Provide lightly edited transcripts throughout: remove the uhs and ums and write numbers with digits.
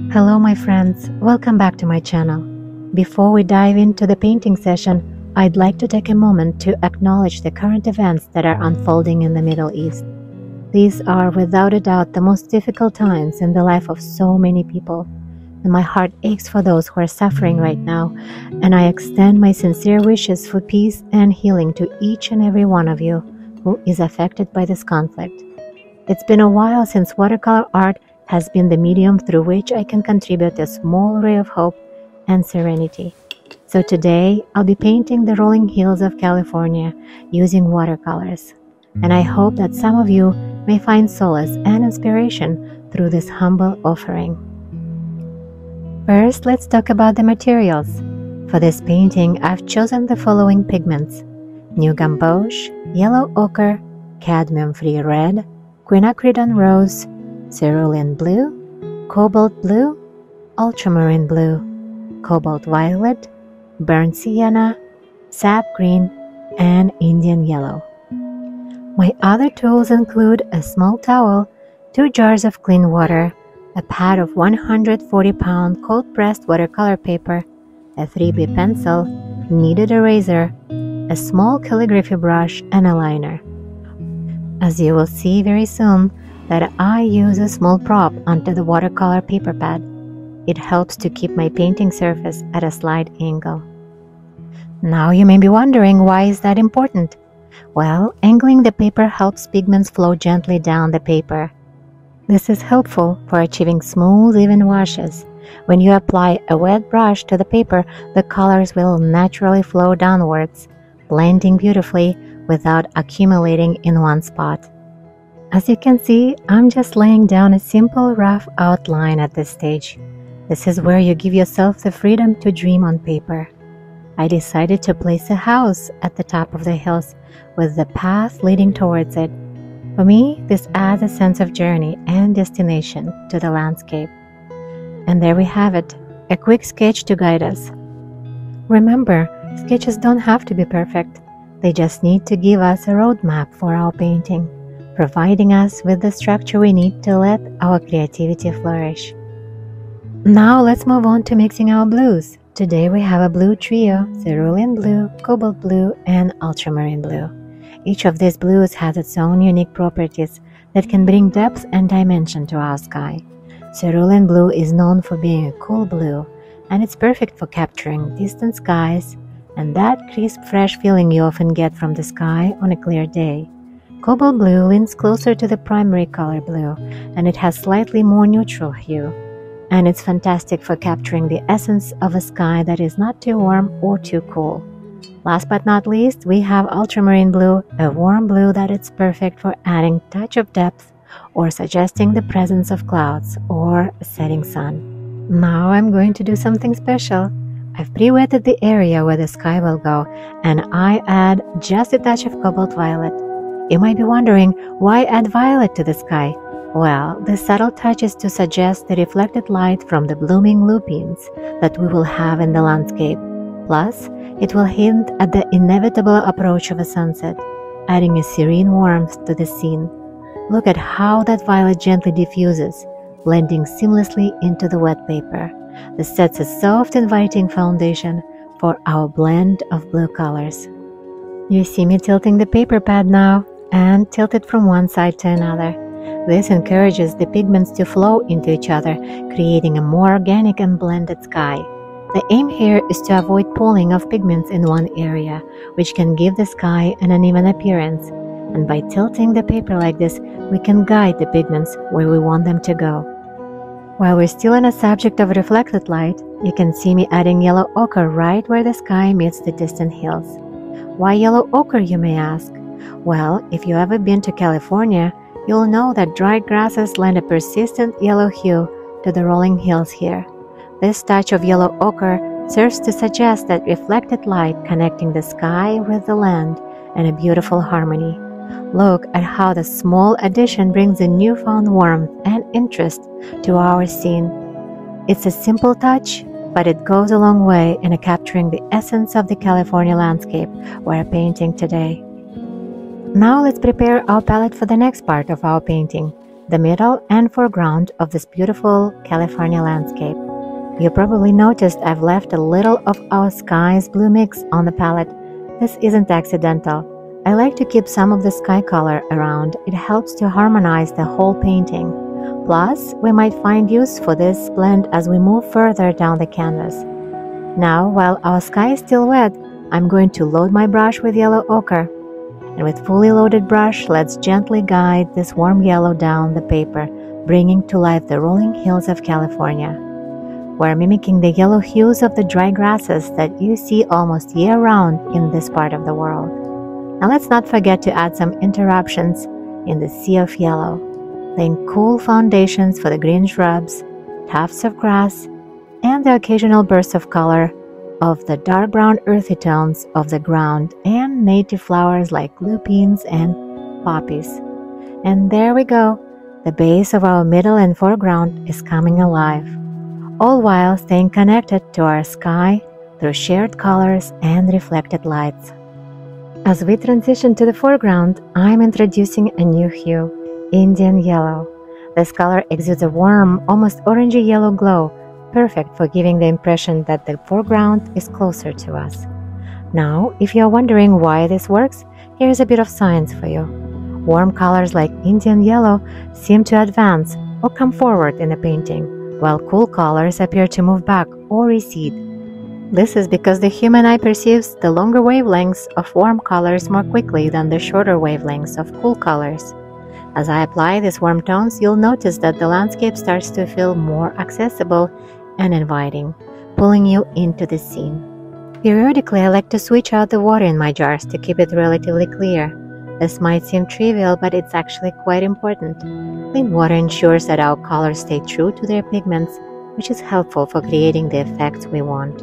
Hello my friends, welcome back to my channel. Before we dive into the painting session, I'd like to take a moment to acknowledge the current events that are unfolding in the Middle East. These are without a doubt the most difficult times in the life of so many people, and my heart aches for those who are suffering right now, and I extend my sincere wishes for peace and healing to each and every one of you who is affected by this conflict. It's been a while since watercolor art has been the medium through which I can contribute a small ray of hope and serenity. So today, I'll be painting the rolling hills of California using watercolors. And I hope that some of you may find solace and inspiration through this humble offering. First, let's talk about the materials. For this painting, I've chosen the following pigments: New Gamboge, Yellow Ochre, Cadmium-free Red, Quinacridone Rose, Cerulean Blue, Cobalt Blue, Ultramarine Blue, Cobalt Violet, Burnt Sienna, Sap Green, and Indian Yellow. My other tools include a small towel, 2 jars of clean water, a pad of 140-pound cold-pressed watercolor paper, a 3B pencil, kneaded eraser, a small calligraphy brush, and a liner. As you will see very soon, that I use a small prop onto the watercolor paper pad. It helps to keep my painting surface at a slight angle. Now you may be wondering, why is that important? Well, angling the paper helps pigments flow gently down the paper. This is helpful for achieving smooth, even washes. When you apply a wet brush to the paper, the colors will naturally flow downwards, blending beautifully without accumulating in one spot. As you can see, I'm just laying down a simple rough outline at this stage. This is where you give yourself the freedom to dream on paper. I decided to place a house at the top of the hills with the path leading towards it. For me, this adds a sense of journey and destination to the landscape. And there we have it, a quick sketch to guide us. Remember, sketches don't have to be perfect. They just need to give us a roadmap for our painting, providing us with the structure we need to let our creativity flourish. Now let's move on to mixing our blues. Today we have a blue trio: Cerulean Blue, Cobalt Blue, and Ultramarine Blue. Each of these blues has its own unique properties that can bring depth and dimension to our sky. Cerulean Blue is known for being a cool blue, and it's perfect for capturing distant skies and that crisp, fresh feeling you often get from the sky on a clear day. Cobalt Blue leans closer to the primary color blue, and it has slightly more neutral hue. And it's fantastic for capturing the essence of a sky that is not too warm or too cool. Last but not least, we have Ultramarine Blue, a warm blue that is perfect for adding a touch of depth or suggesting the presence of clouds or a setting sun. Now I'm going to do something special. I've pre-wetted the area where the sky will go, and I add just a touch of Cobalt Violet. You might be wondering, why add violet to the sky? Well, this subtle touch is to suggest the reflected light from the blooming lupines that we will have in the landscape. Plus, it will hint at the inevitable approach of a sunset, adding a serene warmth to the scene. Look at how that violet gently diffuses, blending seamlessly into the wet paper. This sets a soft, inviting foundation for our blend of blue colors. You see me tilting the paper pad now, and tilt it from one side to another. This encourages the pigments to flow into each other, creating a more organic and blended sky. The aim here is to avoid pooling of pigments in one area, which can give the sky an uneven appearance. And by tilting the paper like this, we can guide the pigments where we want them to go. While we're still on a subject of reflected light, you can see me adding yellow ochre right where the sky meets the distant hills. Why yellow ochre, you may ask? Well, if you've ever been to California, you'll know that dry grasses lend a persistent yellow hue to the rolling hills here. This touch of yellow ochre serves to suggest that reflected light connecting the sky with the land in a beautiful harmony. Look at how the small addition brings a newfound warmth and interest to our scene. It's a simple touch, but it goes a long way in capturing the essence of the California landscape we're painting today. Now let's prepare our palette for the next part of our painting. the middle and foreground of this beautiful California landscape. You probably noticed I've left a little of our sky's blue mix on the palette. This isn't accidental. I like to keep some of the sky color around. It helps to harmonize the whole painting. Plus, we might find use for this blend as we move further down the canvas. Now, while our sky is still wet, I'm going to load my brush with yellow ochre. And with fully loaded brush, let's gently guide this warm yellow down the paper, bringing to life the rolling hills of California. We're mimicking the yellow hues of the dry grasses that you see almost year-round in this part of the world. Now let's not forget to add some interruptions in the sea of yellow, laying cool foundations for the green shrubs, tufts of grass, and the occasional bursts of color of the dark brown earthy tones of the ground and native flowers like lupines and poppies. And there we go, the base of our middle and foreground is coming alive, all while staying connected to our sky through shared colors and reflected lights. As we transition to the foreground, I'm introducing a new hue, Indian yellow. This color exudes a warm, almost orangey yellow glow, perfect for giving the impression that the foreground is closer to us. Now, if you are wondering why this works, here's a bit of science for you. Warm colors like Indian yellow seem to advance or come forward in the painting, while cool colors appear to move back or recede. This is because the human eye perceives the longer wavelengths of warm colors more quickly than the shorter wavelengths of cool colors. As I apply these warm tones, you'll notice that the landscape starts to feel more accessible and inviting, pulling you into the scene. Periodically, I like to switch out the water in my jars to keep it relatively clear. This might seem trivial, but it's actually quite important. Clean water ensures that our colors stay true to their pigments, which is helpful for creating the effects we want.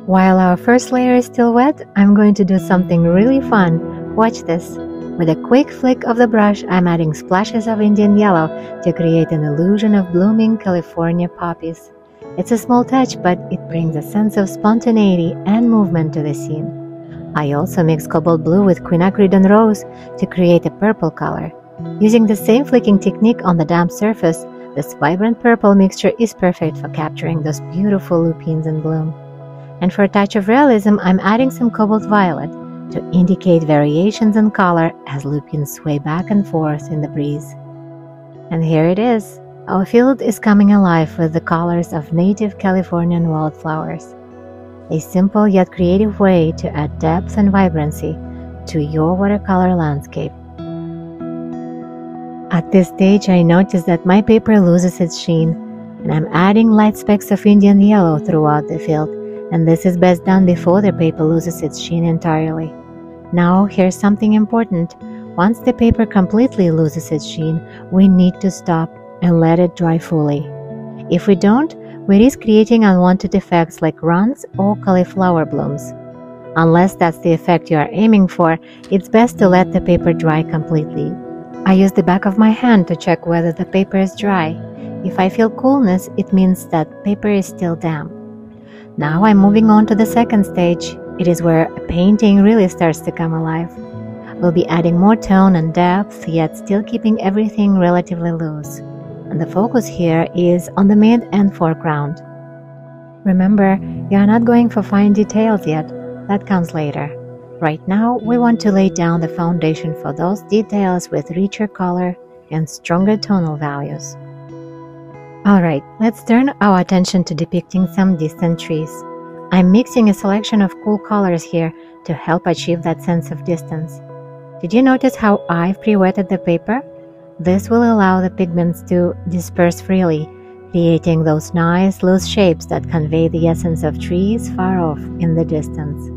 While our first layer is still wet, I'm going to do something really fun. Watch this. With a quick flick of the brush, I'm adding splashes of Indian yellow to create an illusion of blooming California poppies. It's a small touch, but it brings a sense of spontaneity and movement to the scene. I also mix Cobalt Blue with quinacridone rose to create a purple color. Using the same flicking technique on the damp surface, this vibrant purple mixture is perfect for capturing those beautiful lupines in bloom. And for a touch of realism, I'm adding some cobalt violet to indicate variations in color as lupines sway back and forth in the breeze. And here it is. Our field is coming alive with the colors of native Californian wildflowers. A simple yet creative way to add depth and vibrancy to your watercolor landscape. At this stage, I notice that my paper loses its sheen, and I'm adding light specks of Indian yellow throughout the field, and this is best done before the paper loses its sheen entirely. Now, here's something important. Once the paper completely loses its sheen, we need to stop and let it dry fully. If we don't, we risk creating unwanted effects like runs or cauliflower blooms. Unless that's the effect you are aiming for, it's best to let the paper dry completely. I use the back of my hand to check whether the paper is dry. If I feel coolness, it means that paper is still damp. Now I'm moving on to the second stage. It is where a painting really starts to come alive. We'll be adding more tone and depth, yet still keeping everything relatively loose. And the focus here is on the mid and foreground. Remember, you are not going for fine details yet. That comes later. Right now, we want to lay down the foundation for those details with richer color and stronger tonal values. Alright, let's turn our attention to depicting some distant trees. I'm mixing a selection of cool colors here to help achieve that sense of distance. Did you notice how I've pre-wetted the paper? This will allow the pigments to disperse freely, creating those nice loose shapes that convey the essence of trees far off in the distance.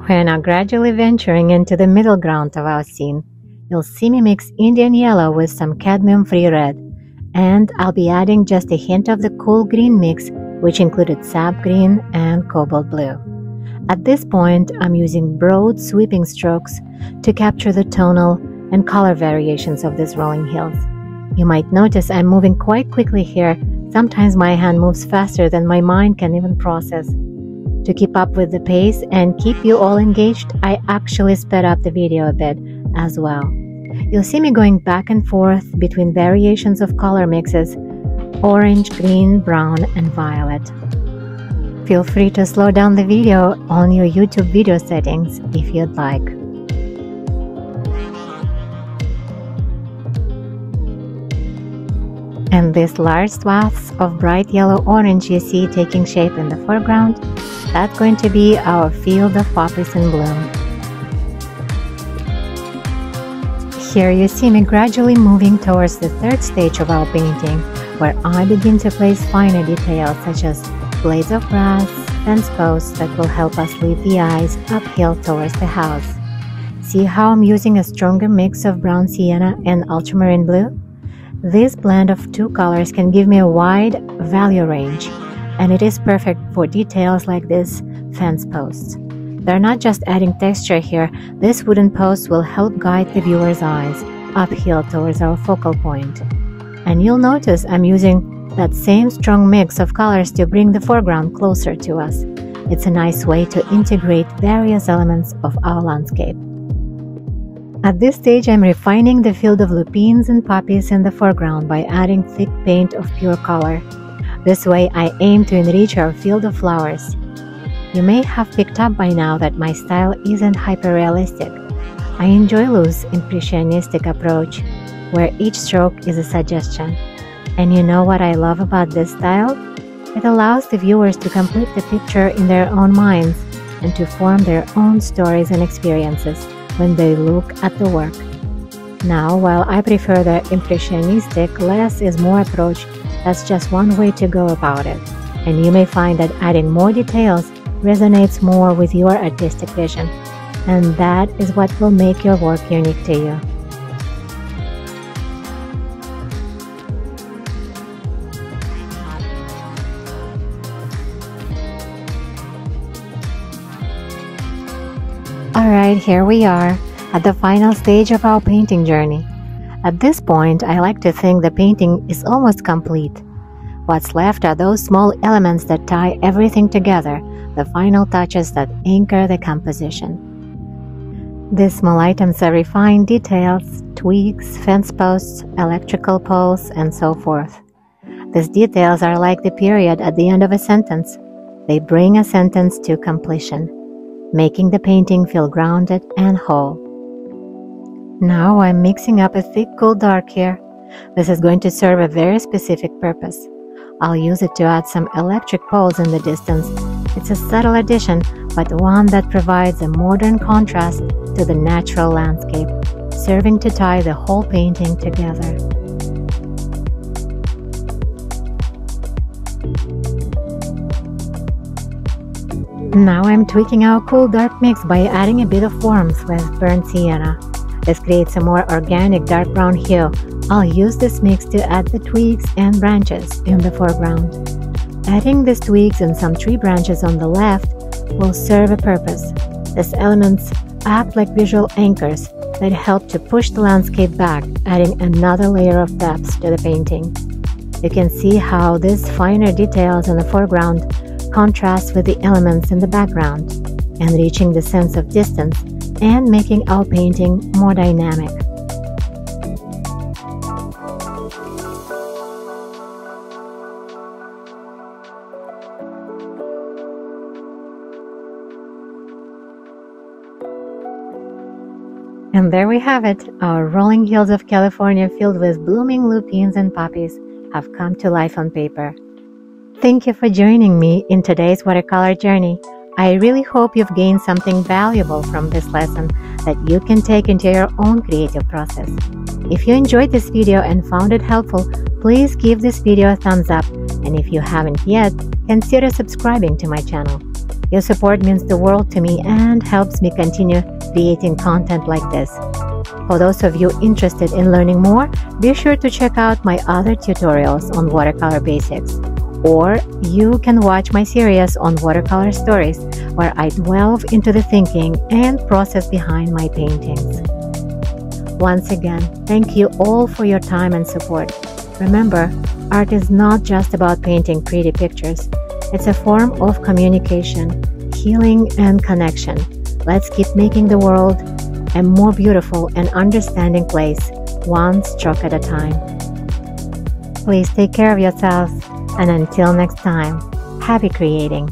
We're now gradually venturing into the middle ground of our scene. You'll see me mix Indian yellow with some cadmium-free red, and I'll be adding just a hint of the cool green mix, which included sap green and cobalt blue. At this point, I'm using broad sweeping strokes to capture the tonal and color variations of these rolling hills. You might notice I'm moving quite quickly here. Sometimes my hand moves faster than my mind can even process. To keep up with the pace and keep you all engaged, I actually sped up the video a bit as well. you'll see me going back and forth between variations of color mixes: orange, green, brown, and violet. Feel free to slow down the video on your YouTube video settings if you'd like. And these large swaths of bright yellow-orange you see taking shape in the foreground, that's going to be our field of poppies in bloom. Here you see me gradually moving towards the third stage of our painting, where I begin to place finer details such as blades of grass, fence posts that will help us lead the eyes uphill towards the house. See how I'm using a stronger mix of brown sienna and ultramarine blue? This blend of two colors can give me a wide value range, and it is perfect for details like this fence posts. They're not just adding texture here, this wooden post will help guide the viewer's eyes uphill towards our focal point. And you'll notice I'm using that same strong mix of colors to bring the foreground closer to us. It's a nice way to integrate various elements of our landscape. At this stage, I'm refining the field of lupines and poppies in the foreground by adding thick paint of pure color. This way, I aim to enrich our field of flowers. You may have picked up by now that my style isn't hyper-realistic. I enjoy loose, impressionistic approach, where each stroke is a suggestion. And you know what I love about this style? It allows the viewers to complete the picture in their own minds and to form their own stories and experiences when they look at the work. Now, while I prefer the impressionistic, less is more approach, that's just one way to go about it. And you may find that adding more details resonates more with your artistic vision, and that is what will make your work unique to you. Alright, here we are at the final stage of our painting journey. At this point, I like to think the painting is almost complete. What's left are those small elements that tie everything together, the final touches that anchor the composition. These small items are refined details, twigs, fence posts, electrical poles, and so forth. These details are like the period at the end of a sentence. They bring a sentence to completion, making the painting feel grounded and whole. Now I'm mixing up a thick cool dark here. This is going to serve a very specific purpose. I'll use it to add some electric poles in the distance. It's a subtle addition, but one that provides a modern contrast to the natural landscape, serving to tie the whole painting together. Now I'm tweaking our cool dark mix by adding a bit of warmth with burnt sienna. This creates a more organic dark brown hue. I'll use this mix to add the twigs and branches in the foreground. Adding these twigs and some tree branches on the left will serve a purpose. These elements act like visual anchors that help to push the landscape back, adding another layer of depth to the painting. You can see how these finer details in the foreground contrast with the elements in the background, enriching the sense of distance and making our painting more dynamic. And there we have it. Our rolling hills of California filled with blooming lupines and poppies have come to life on paper. Thank you for joining me in today's watercolor journey. I really hope you've gained something valuable from this lesson that you can take into your own creative process. If you enjoyed this video and found it helpful, please give this video a thumbs up, and if you haven't yet, consider subscribing to my channel. Your support means the world to me and helps me continue creating content like this. For those of you interested in learning more, be sure to check out my other tutorials on watercolor basics. Or you can watch my series on watercolor stories, where I delve into the thinking and process behind my paintings. Once again, thank you all for your time and support. Remember, art is not just about painting pretty pictures. It's a form of communication, healing, and connection. Let's keep making the world a more beautiful and understanding place, one stroke at a time. Please take care of yourselves, and until next time, happy creating!